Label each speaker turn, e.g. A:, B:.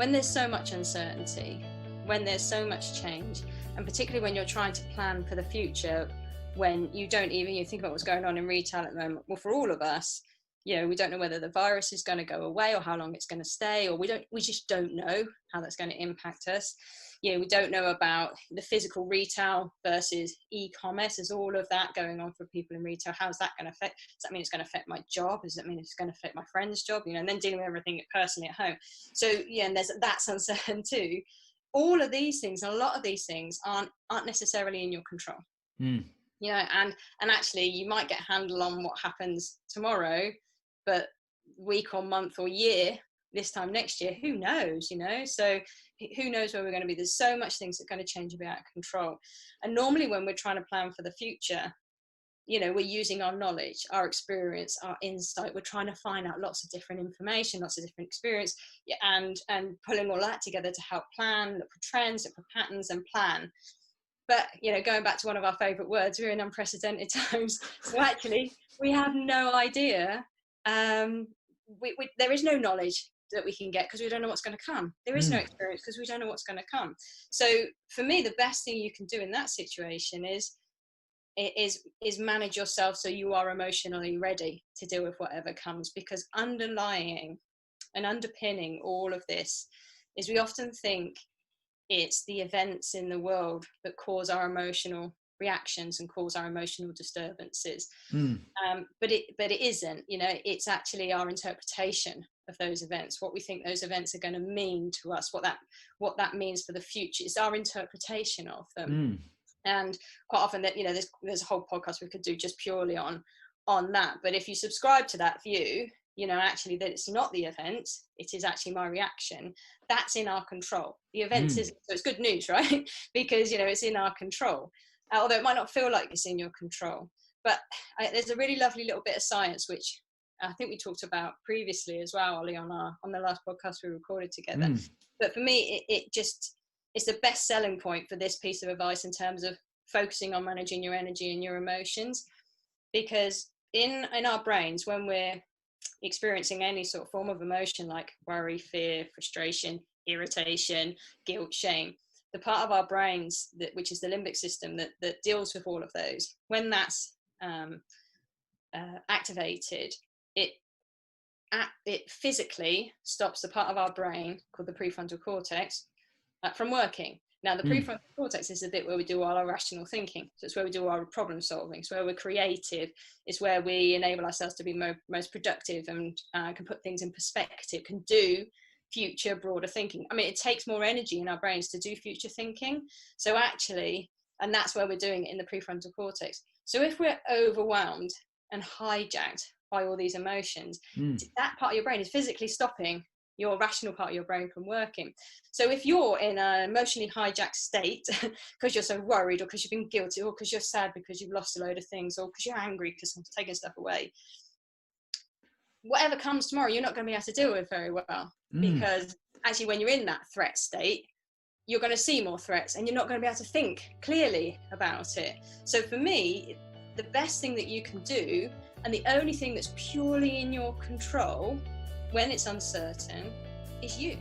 A: when there's so much uncertainty, when there's so much change, and particularly when you're trying to plan for the future, when you don't even, you think about what's going on in retail at the moment. Well, for all of us, we don't know whether the virus is going to go away or how long it's going to stay, or we just don't know how that's going to impact us. We don't know about the physical retail versus e-commerce. There's all of that going on for people in retail. How's that going to affect? Does that mean it's going to affect my job? Does that mean it's going to affect my friend's job? And then dealing with everything personally at home. So and that's uncertain too. All of these things, a lot of these things aren't necessarily in your control. And actually you might get a handle on what happens tomorrow, but week or month or year, this time next year, who knows, so who knows where we're going to be. There's so much things that are going to change and be out of control. And normally when we're trying to plan for the future, we're using our knowledge, our experience, our insight. We're trying to find out lots of different information, lots of different experience, and pulling all that together to help plan, look for trends, look for patterns and plan. But, going back to one of our favorite words, we're in unprecedented times. So actually we have no idea. There is no knowledge that we can get because we don't know what's going to come. There is no experience because we don't know what's going to come. So for me, the best thing you can do in that situation is manage yourself so you are emotionally ready to deal with whatever comes, because underlying and underpinning all of this is we often think it's the events in the world that cause our emotional reactions and cause our emotional disturbances. But it isn't, it's actually our interpretation of those events, what we think those events are going to mean to us, what that means for the future. It's our interpretation of them. And quite often that, there's a whole podcast we could do just purely on that. But if you subscribe to that view, actually that it's not the event, it is actually my reaction. That's in our control. The events isn't. So it's good news, right? Because, it's in our control. Although it might not feel like it's in your control. But there's a really lovely little bit of science, which I think we talked about previously as well, Ollie, on the last podcast we recorded together. But for me, it's the best selling point for this piece of advice in terms of focusing on managing your energy and your emotions. Because in our brains, when we're experiencing any sort of form of emotion like worry, fear, frustration, irritation, guilt, shame, the part of our brains which is the limbic system that deals with all of those, when that's activated, it physically stops the part of our brain called the prefrontal cortex from working. Now, the prefrontal cortex is the bit where we do all our rational thinking. So it's where we do our problem solving. It's where we're creative. It's where we enable ourselves to be most productive and can put things in perspective, can do future broader thinking. I mean, it takes more energy in our brains to do future thinking. So actually, and that's where we're doing it in the prefrontal cortex. So if we're overwhelmed and hijacked by all these emotions, that part of your brain is physically stopping your rational part of your brain from working. So if you're in an emotionally hijacked state because you're so worried, or because you've been guilty, or because you're sad because you've lost a load of things, or because you're angry because someone's taken stuff away, whatever comes tomorrow, you're not going to be able to deal with very well. Because actually when you're in that threat state, you're going to see more threats and you're not going to be able to think clearly about it. So for me, the best thing that you can do, and the only thing that's purely in your control when it's uncertain, is you.